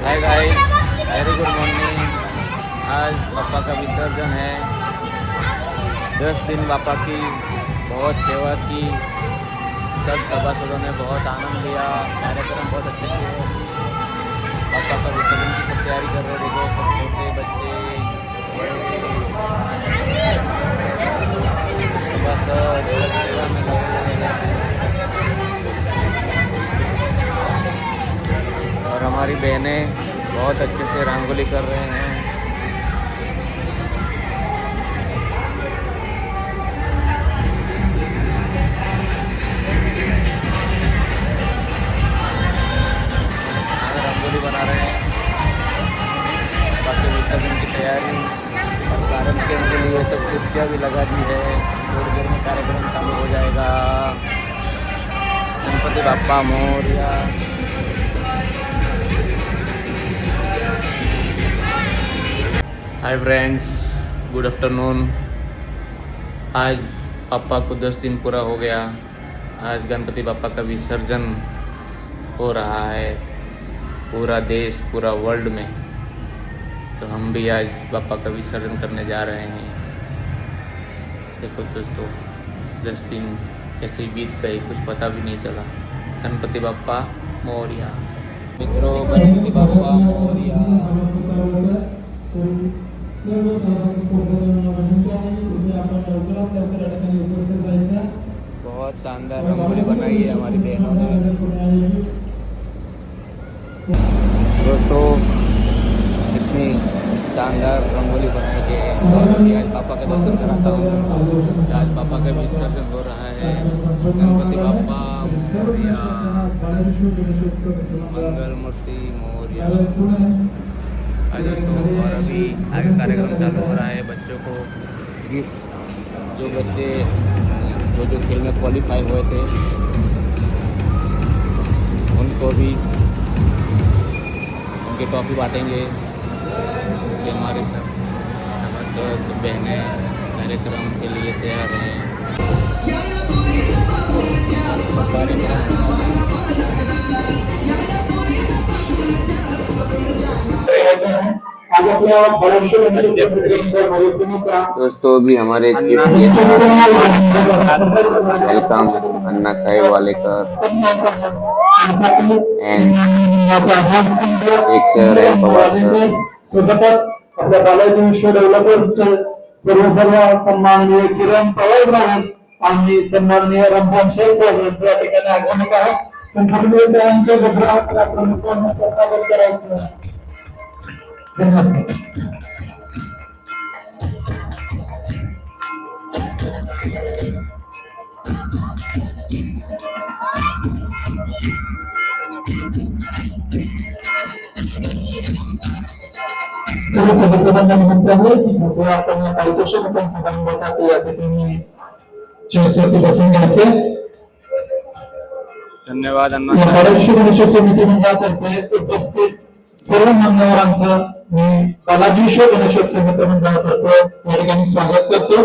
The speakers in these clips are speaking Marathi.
Hi guys, very good morning. आज पापा का विसर्जन है। 10 दिन पापा की बहुत सेवा की। सब सभासदों ने बहुत आनंद लिया। कार्यक्रम बहुत अच्छे से हो। पापा का विसर्जन की सब तैयारी कर रहे थे। देखो सब छोटे बच्चे सुबह सब सेवा में लगे हैं। और हमारी बहनें बहुत अच्छे से रंगोली कर रहे हैं। रंगोली बना रहे हैं। बाकी विसर्जन की तैयारी और कार्यक्रम के लिए सब कुर्सियाँ भी लगा दी है। थोड़ी देर में कार्यक्रम चालू हो जाएगा। Ganpati Bappa Morya. Hi friends, good afternoon. आज पापा को 10 दिन पूरा हो गया। आज गणपति बाप्पा का विसर्जन हो रहा है पूरा देश, पूरा वर्ल्ड में। तो हम भी आज पापा का विसर्जन करने जा रहे हैं। देखो दोस्तों, 10 दिन कैसे बीत गए कुछ पता भी नहीं चला। गणपति बाप्पा मोरया। मित्रों, गणपति बाप्पा मोरया। बहुत शानदार रंगोली बनाई है हमारी बहनों ने। दोस्तों, इतनी शानदार रंगोली बनाई है। और आज पापा का दर्शन कराता हूँ। आज पापा का विसर्जन हो रहा है। गणपति बाप्पा मोरया। मंगल मूर्ति मोरया। दोस्तों, और अभी आगे कार्यक्रम चालू हो रहा है। बच्चों को गिफ्ट, जो बच्चे जो खेल में क्वालिफाई हुए थे उनको भी उनकी ट्रॉफी बांटेंगे। कि हमारे सब बहनें कार्यक्रम के लिए तैयार हैं। दोस्तों, भी हमारे वेलकम अन्ना काय वालेकर एंड एक सर एंड पवार सर। सोबतच आपल्या बालाजी विश्व डेव्हलपर्सचे सर्व सन्माननीय किरण पवार साहेब आणि सन्माननीय रमजान शेख साहेब यांचं या ठिकाणी आगमन आहे। त्यांच्या गजरात प्रमुखांना स्वागत करायचं। धन्यवाद। सर्व सदस्यांना विनंती आहे की आपण पारितोषिक समारंभासाठी या ठिकाणी चेअर्सवरती बसून घ्यायचे। धन्यवाद अण्णा। पारितोषिक गणेशोत्सव मित्रमंडळातर्फे उपस्थित सर्व मान्यवरांचं मी बालाजी विश्व गणेशोत्सव मित्रमंडळातर्फे या ठिकाणी स्वागत करतो।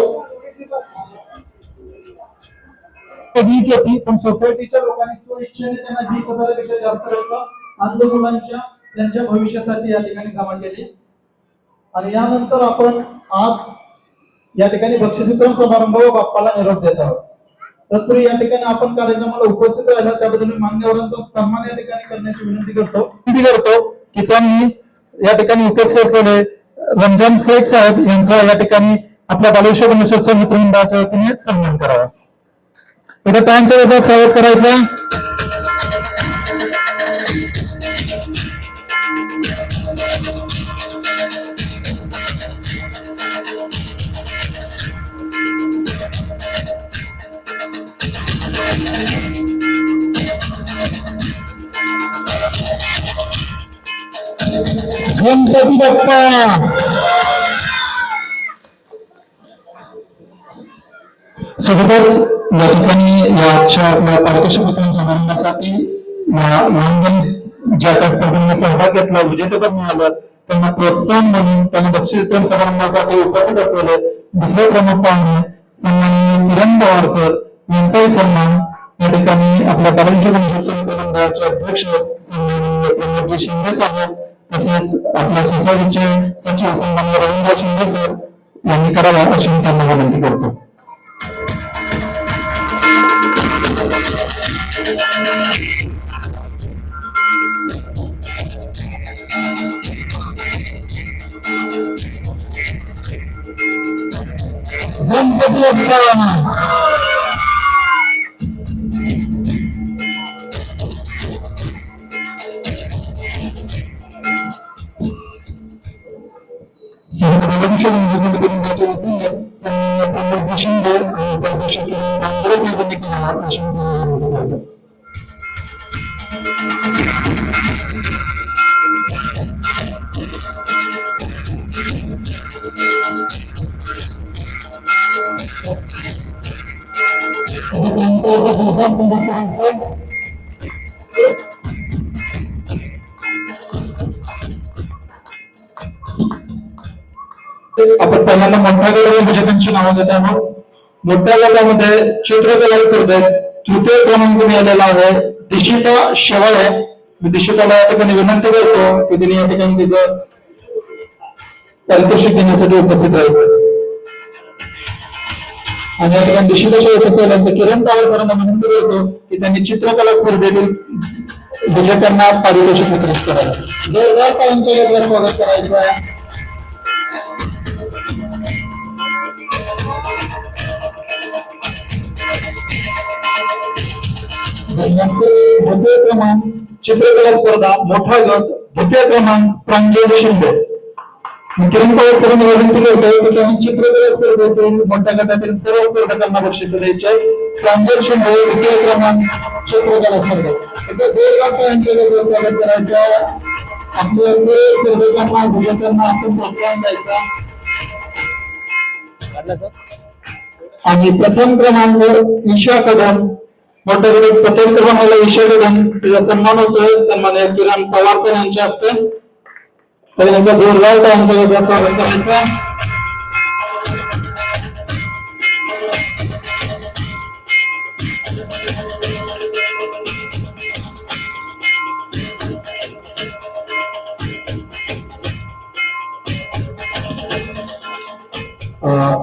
कधीच होती, पण सोसायटीच्या लोकांनी स्वइच्छेने त्यांना 20,000पेक्षा जास्त रक्कम अंध मुलांच्या त्यांच्या भविष्यासाठी या ठिकाणी जमा केली। आणि यानंतर आपण आज या ठिकाणी बक्षीस वितरण समारंभ व बाप्पाला निरोप देत आहोत। तत्पूर्वी या ठिकाणी आपण कार्यक्रमाला उपस्थित राहिला त्याबद्दल मी मान्यवरांचा सन्मान या ठिकाणी करण्याची विनंती करतो की त्यांनी या ठिकाणी उपस्थित असलेले रमजान शेख साहेब यांचा या ठिकाणी आपल्या बालेश्वर गणेशोत्सव मित्रमंडळाच्या वतीने सन्मान करावा। एकदा त्यांच्या वेळेला स्वागत करायचं। गणपती बाप्पा सोबतच या ठिकाणी या पारितोषिक वितरण समारंभासाठी ज्या त्या स्पर्धांना सहभाग घेतला, विजेतेपद मिळालं, त्यांना प्रोत्साहन म्हणून त्यांना बक्षीस वितरण समारंभासाठी उपस्थित असलेले दुसरे प्रमुख पाहुणे सन्माननीय किरण पवार सर यांचाही सन्मान या ठिकाणी आपल्या बालाजी गणेशोत्सव मंडळाचे अध्यक्ष सन्माननीय प्रमोदजी शिंदे साहेब तसेच आपल्या सोसायटीचे सचिव सन्माननीय रवींद्र शिंदे सर यांनी करावा अशी मी त्यांना विनंती करतो. गणपती बाप्पा शिंदे आणि उपाध्यक्ष किरण आंबरे साहेबांनी केला अशी मी विनंती करतो. आपण पहिल्यांदा मोठ्या गटातील विजेत्यांची नावं घेत आहोत. मोठ्या गटामध्ये चित्रकला स्पर्धेत तृतीय क्रमांक मिळालेला आहे दिशिता शेवाळे. मी दिशिताला या ठिकाणी विनंती करतो की तिने या ठिकाणी तिचं पारितोषिक घेण्यासाठी उपस्थित राहील. आणि या ठिकाणी दिशिता शेवाळे किरण कावळकरांना विनंती करतो की त्यांनी चित्रकला स्पर्धेतील विजेत्यांना पारितोषिक वितरित करावे. जोरदार टाळ्यांच्या स्वागत करायचं आहे. द्वितीय क्रमांक चित्रकला स्पर्धा मोठा गट द्वितीय क्रमांक प्रांजल शिंदे. किरण कावळकरांनी विनंती करतो की त्यांनी चित्रकला स्पर्धेतील मोठ्या गटातील सर्व स्पर्धकांना बक्षीस द्यायचे. प्रांजल शिंदे द्वितीय क्रमांक चित्रकला स्पर्धा. स्वागत करायचं. आपल्या सर्व स्पर्धकांना विजेत्यांना आपण प्रोत्साहन द्यायचा. आणि प्रथम क्रमांक ईशा कदम. मोठ्या गटात प्रथम क्रमांकाला ईशा कदम तिचा सन्मान होतोय सन्माननीय किरण पवार सर यांच्या हस्ते. सगळ्यांचा जोरदार टाळ्यांचा स्वागत करायचं.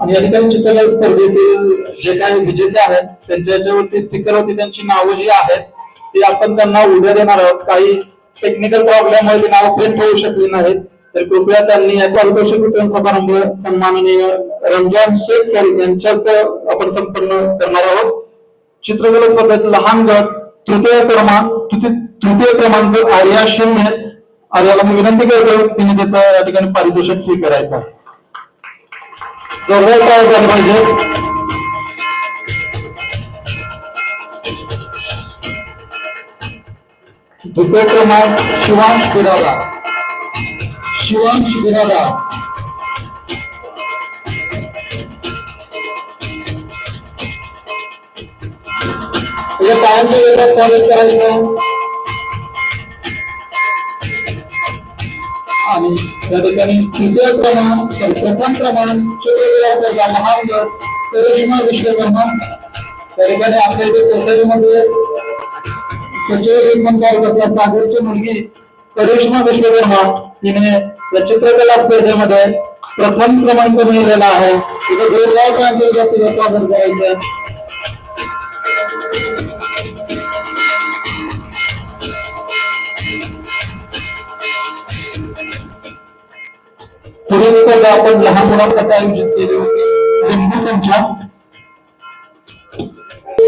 आणि या ठिकाणी चित्रकला स्पर्धेतील जे काही विजेते आहेत त्यांच्यावरती स्टिकरवरती त्यांची नावं जी आहेत ती आपण त्यांना उद्या देणार आहोत. काही टेक्निकल प्रॉब्लेममुळे ती नावं प्रिंट होऊ शकली नाहीत तर कृपया त्यांनी या पारितोषिक वितरण समारंभ सन्माननीय रमजान शेख सर यांच्याच आपण संपन्न करणार आहोत. चित्रकला स्पर्धेतील लहान गट तृतीय क्रमांक आर्या शिंदे. आर्याला मी विनंती करतो तिने त्याचं या ठिकाणी पारितोषिक स्वीकारायचं. जोरदार टाळ्या झाली पाहिजे. द्वितीय क्रमांक शिवांश बिराला. टाळ्यांच्या वेळेला स्वागत करायचं. आणि या ठिकाणी तृतीय क्रमांक प्रथम क्रमांक चित्रकला स्पर्धा लहान गट करिश्मा विश्वकर्मा. त्या ठिकाणी आपल्या इथे सोसायटीमध्ये सागरची मुलगी करिश्मा विश्वकर्मा हिने या चित्रकला स्पर्धेमध्ये प्रथम क्रमांक मिळवलेला आहे. तिथे जोरदार टाळ्यांचा स्वागत करायचं. पुढील स्पर्धा आपण लहान मुलांसाठी आयोजित केली होती लिंबू संख्या.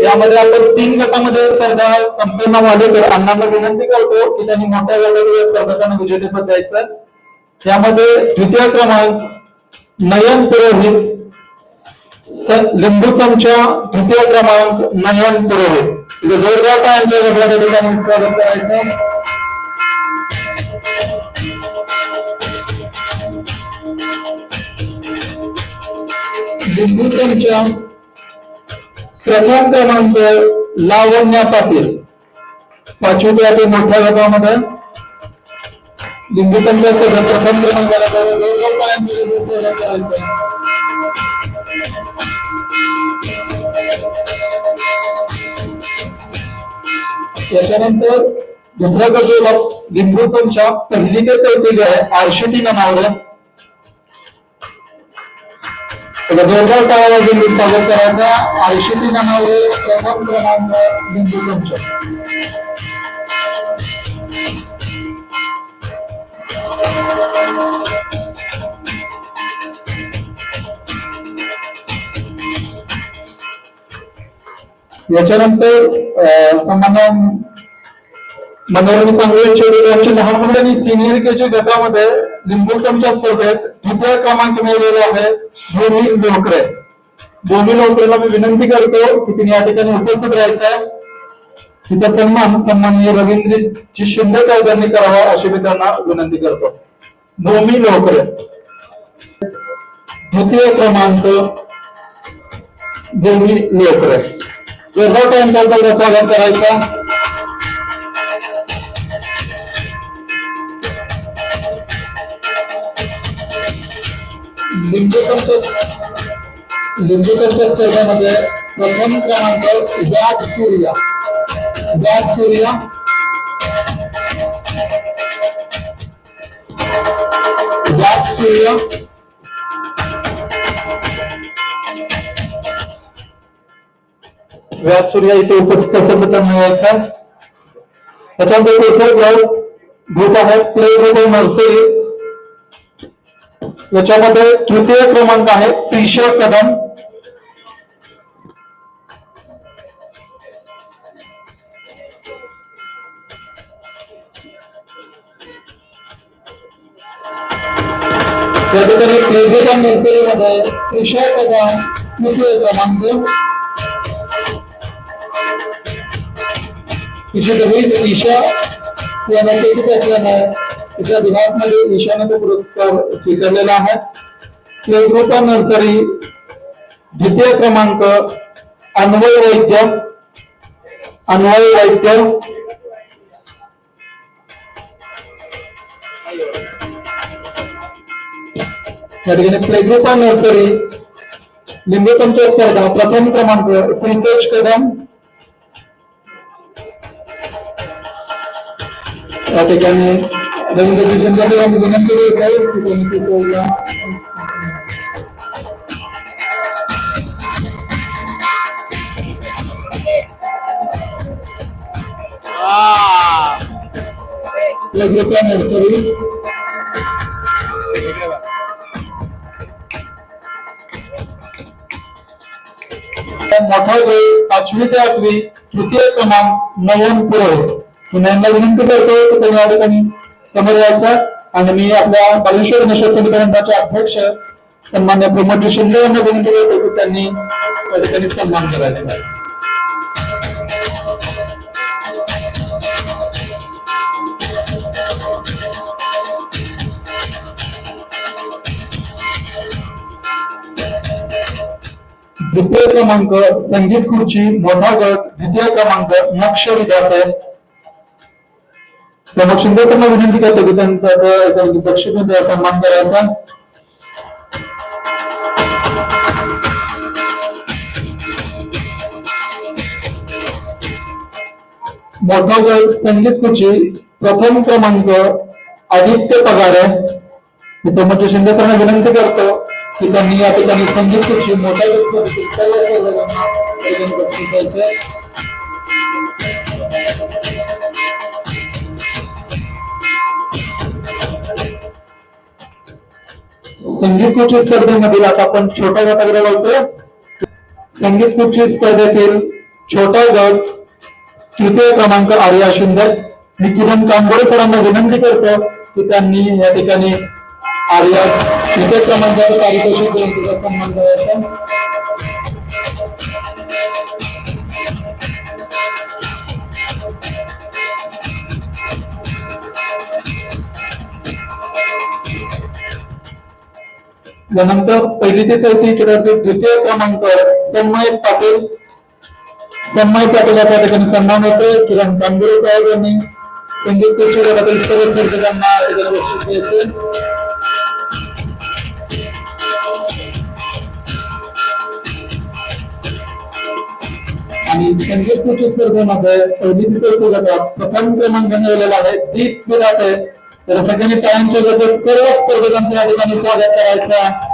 यामध्ये आपण 3 गटामध्ये स्पर्धा संपन्न झाली तर अण्णांना विनंती करतो की त्यांनी मोठ्या गटातील स्पर्धकांना विजेतेपद द्यायचं. यामध्ये द्वितीय क्रमांक नयन पुरोहित. लिंबू चमचा द्वितीय क्रमांक नयन पुरोहित. जोरदार टाळ्यांच्या ठिकाणी स्वागत करायचं. लिंबू चमचा प्रथम क्रमांक लावण्या पाटील. 5वी ते मोठ्या गटामध्ये लिंबू चमचा प्रथम क्रमांकाला याच्यानंतर दुसऱ्या गटाला लिंबूच्या पहिली ते चौथी आहे आरशेटी नावावर जोरदार टाळ्या वाजवून स्वागत करायचा. आरशेटी नावावर प्रथम क्रमांक लिंबूच्या. याच्यानंतर सामान्य मनोरंजन सांगली लहान मुलं आणि सिनियर केच्या गटामध्ये लिंबू चमचा स्पर्धेत द्वितीय क्रमांक मिळवलेला आहे भूमी लोकरे. भूमी लोकरेला मी विनंती करतो की तिने या ठिकाणी उपस्थित राहायचं आहे. तिचा सन्मान सन्माननीय रवींद्रजी शिंदे साहेबांनी करावा अशी मी त्यांना विनंती करतो. भूमी लोकरे द्वितीय क्रमांक भूमी लोकरे. जोरदार स्वागत करायचा. लिंबूच्या स्पर्धेमध्ये प्रथम क्रमांक जाग सूर्या. जाग सूर्या जाग सूर्या व्याज सूर्या इथे उपस्थित असेल तर मिळायचा. त्याच्यानंतर ग्रुप आहे प्ले ग्रुप नर्सरी. याच्यामध्ये तृतीय क्रमांक आहे प्रिशा कदम. त्या ठिकाणी प्ले ग्रुप नर्सरी मध्ये प्रिशा कदम तृतीय क्रमांक. तिची बहीण ईशा असल्याने तिच्या विभागामध्ये ईशाने तो पुरस्कार स्वीकारलेला आहे. प्ले ग्रुप नर्सरी द्वितीय क्रमांक अन्वय वैद्य. अन्वय वैद्य या ठिकाणी प्ले ग्रुप नर्सरी लिंबू चमचा स्पर्धा प्रथम क्रमांक संतोष कदम. या ठिकाणी रवींद्रजी शिंदे विनंती करत आहे की त्यांनी नर्सरी मोठा गट 5वी ते 8वी तृतीय क्रमांक नयन पुरोहित. त्यांना विनंती करतो की त्यांनी या ठिकाणी समोर यायचा. आणि मी आपल्या बालेश्वर निषेध समितीचे अध्यक्ष सन्मान्य प्रमोदजी शिंदे यांना विनंती करतो की त्यांनी या ठिकाणी सन्मान करायचा आहे. द्वितीय क्रमांक संगीत खुर्ची मोठा गट. द्वितीय क्रमांक नक्ष विद्यापीठ. प्रमोद शिंदे यांना विनंती करतो की त्यांचा दक्षिणेचा सन्मान करायचा. मोठा गट संगीत खुर्ची प्रथम क्रमांक आदित्य पगारे. प्रमोद शिंदे यांना विनंती करतो की त्यांनी या ठिकाणी संगीत खुर्ची मोठा गट संगीत खुर्ची स्पर्धेमधील आता आपण छोट्या गटाकडे बोलतोय. संगीत खुर्ची स्पर्धेतील छोटा गट तृतीय क्रमांक आर्या शिंदे. मी किरण कांबोळे सरांना विनंती करतो की त्यांनी या ठिकाणी आर्या तृतीय क्रमांकाचा पारितोषिक देऊन तिचा सन्मान करायचा. त्यानंतर पहिली ते चौथी द्वितीय क्रमांक सन्मय पाटील. सन्मय पाटील या ठिकाणी सन्मान होतोय. किरण कांबोळे साहेब यांनी संगीत खुर्ची गटातील सर्व स्पर्धकांना बक्षीस द्यायचे. आणि संगीत खुर्ची स्पर्धेमध्ये पहिली ते चौथी गटात प्रथम क्रमांक मिळवलेला आहे दीप बिराटे. तर सगळ्यांनी टाळ्यांच्या गटात सर्व स्पर्धकांचं या ठिकाणी स्वागत करायचं आहे.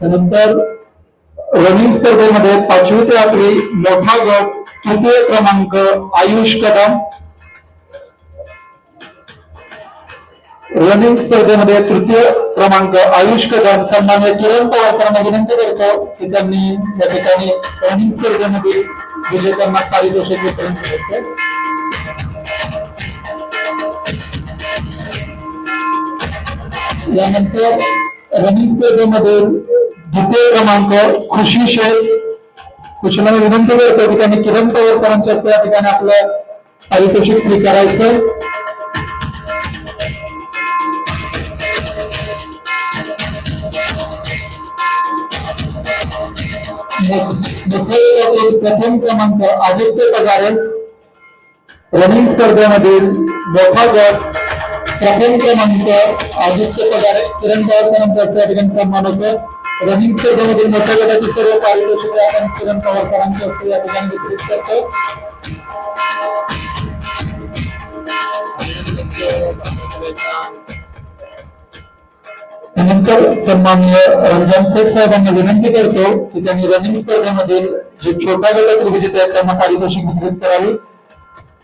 त्यानंतर रनिंग स्पर्धेमध्ये 5वी ते 8वी मोठा गट तृतीय क्रमांक आयुष कदम. रनिंग स्पर्धेमध्ये तृतीय क्रमांक आयुष कदम. सन्मान्य किरण पवार सरांना विनंती करतो की त्यांनी या ठिकाणी रनिंग स्पर्धेमध्ये विजेत्यांना पारितोषिक वितरण करायचे. यानंतर रनिंग स्पर्धेमध्ये द्वितीय क्रमांक खुशी शेख. खुशीला विनंती करतो की त्यांनी किरण पवार सरांच्या त्या ठिकाणी आपलं पारितोषिक स्वीकारायचं. प्रथम क्रमांक आदित्य पगारे. रनिंग स्पर्धेमधील मोठा गट प्रथम क्रमांक आदित्य पगारे. किरण पवार सरांचा त्या ठिकाणी सन्मान होतो. रनिंग स्पर्धेमधील मोठ्या गटाची सर्व पारितोषिके आपण किरण पवार सरांच्या हस्ते या ठिकाणी वितरित करतो. त्यानंतर सन्माननीय रंजन शेख साहेबांना विनंती करतो की त्यांनी रनिंग स्पर्धेमधील जे छोट्या गटातील विजेते आहेत त्यांना पारितोषिक वितरित करावी.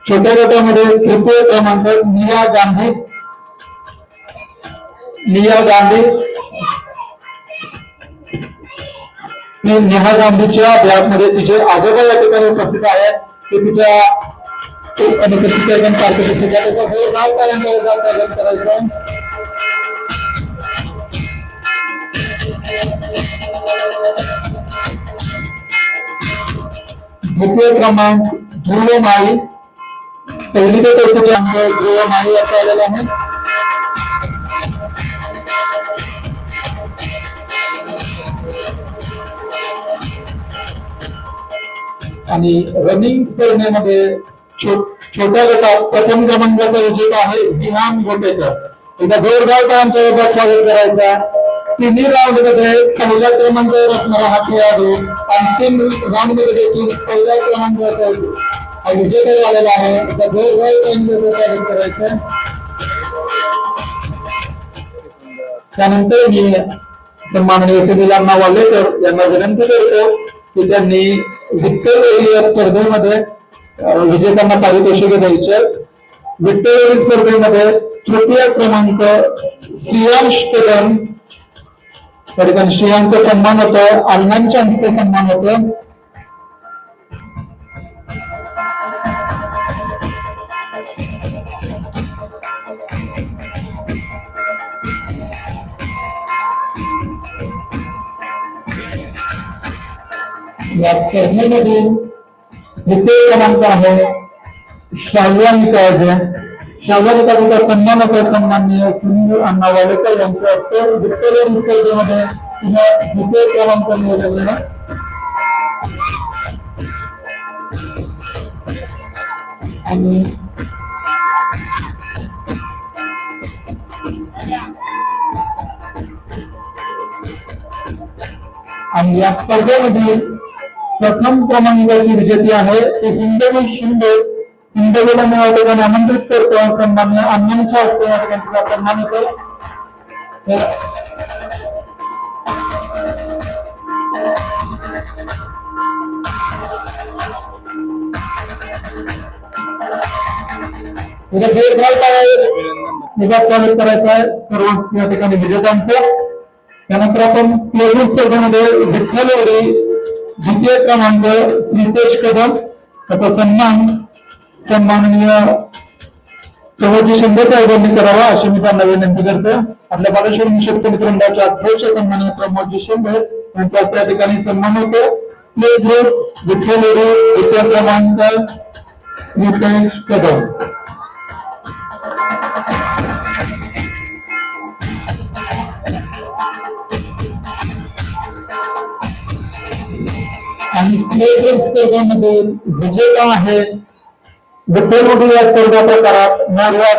छोट्या गटामध्ये तृतीय क्रमांक निया गांधी. नेहा गांधीच्या ब्लॅकमध्ये तिचे आजोबा या ठिकाणी उपस्थित आहेत. ते तिच्या करायचं. द्वितीय क्रमांक ध्रुव माळी. पहिली ते चौथी क्रमांक ध्रुव माळी याचा आलेला आहे. आणि रनिंग स्पर्धेमध्ये छोट्या गटात प्रथम क्रमांकाचा विजेता आहे विहान गोटेकर. एकदा जोरदार टाळ्यांच्या गटात स्वागत करायचा. तिन्ही राऊंड मध्ये पहिल्या क्रमांकावर असणारा हा खेळाडू अंतिम राऊंड मध्ये देखील पहिल्या क्रमांकाचा हा विजेता झालेला आहे. एकदा जोरदार टाळ्यांच्या स्वागत करायचं. त्यानंतर मी सन्माननीय सुनील अण्णा वाल्लेकर यांना विनंती करतो की त्यांनी विठ्ठल या स्पर्धेमध्ये विजेत्यांना पारितोषिके द्यायचे. विठ्ठल स्पर्धेमध्ये तृतीय क्रमांक श्रेयांश कदम. त्या ठिकाणी श्रेयांचा सन्मान होतो. अण्णांच्या हस्ते सन्मान होतो. या स्पर्धेमधील द्वितीय क्रमांक आहे शाल्वानिका. शाल्वानिका सन्मान होतो सन्माननीय सुनील अण्णा वालेकर यांच्या हस्ते. विक्टोरिया स्पर्धेमध्ये तिने द्वितीय क्रमांक मिळवलेला. आणि या स्पर्धेमध्ये प्रथम क्रमांकाची विजेती आहे ते हिंदवी शिंदे. हिंदवीला मी या ठिकाणी आमंत्रित करतो. सन्मान्य अण्णांच्या हस्ते या ठिकाणी तिला सन्मान होतो. स्वागत करायचं आहे सर्व या ठिकाणी विजेत्यांचं. त्यानंतर आपण प्लेबॉल स्पर्धेमध्ये विठ्ठल द्वितीय क्रमांक श्रीतेश कदम त्याचा सन्माननीय प्रभूजी शिंदे साहेबांनी करावा अशी मी त्यांना विनंती करतो. आपल्या बालेश्वर निषेध समिती मंडळाचे अध्यक्ष सन्माननीय प्रमोदजी शिंदे यांचा त्या ठिकाणी सन्मान होतो. प्ले ग्रुप विठ्ठल द्वितीय क्रमांक श्रीतेश कदम. आणि प्ले ग्रुप स्पर्धेमध्ये विजेता आहे विठ्ठल मोठी या स्पर्धा प्रकारात मोर्या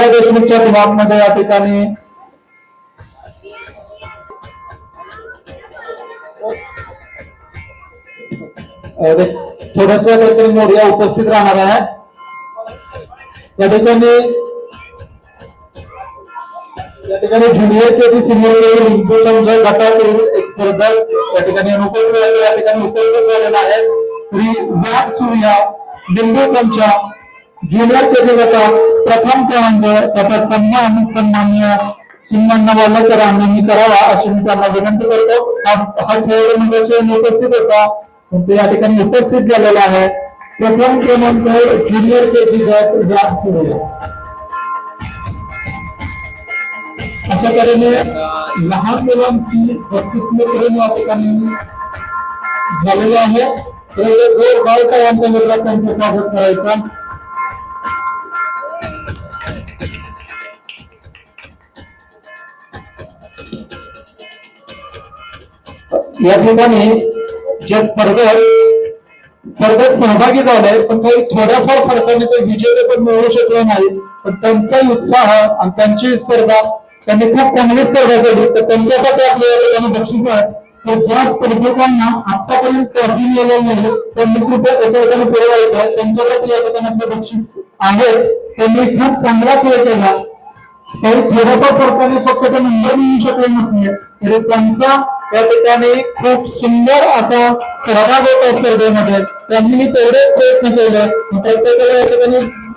देशमुखच्या टीमांमध्ये या ठिकाणी थोड्याच वेळात मोर्या उपस्थित राहणार आहे. या ठिकाणी ज्युनियर के सिनियर गटातील एक स्पर्धक या ठिकाणी उपस्थित झालेला आहे. श्री व्याग सूर्या लिंबूकरच्या ज्युनियर के गटात प्रथम क्रमांक त्याचा सन्मान्य वालकरांनी करावा अशी मी त्यांना विनंती करतो. हा खेळ उपस्थित होता ते या ठिकाणी उपस्थित झालेला आहे. प्रथम क्रमांक ज्युनियर के गट व्याग सूर्या. अशा तऱ्हेने लहान मुलांची बक्षीस वितरण या ठिकाणी झालेलं आहे. जोरदार यांच्या मुलाला त्यांचं स्वागत करायचं. या ठिकाणी जे स्पर्धेत सहभागी झाले पण काही थोड्याफार फरकाने ते विजेते पण मिळवू शकले नाही. पण त्यांचा उत्साह आणि त्यांची स्पर्धा त्यांनी खूप चांगली स्पर्धा केली तर त्यांच्यासाठी आपल्या ठिकाणी बक्षीस आहे. तर ज्या स्पर्धकांना आतापर्यंत ट्रॉफी मिळालेली नाही त्यांनी कृपया एका ठिकाणी पुढे यायचं आहे. त्यांच्यासाठी या ठिकाणी आपले बक्षीस आहे. त्यांनी खूप चांगला खेळ केला. काही थोड्याफार फरकाने फक्त ते नंबर मिळू शकले नसले तरी त्यांचा या ठिकाणी खूप सुंदर असा सहभाग होता स्पर्धेमध्ये. त्यांनी तेवढेच प्रयत्न केले. प्रत्येकाला या ठिकाणी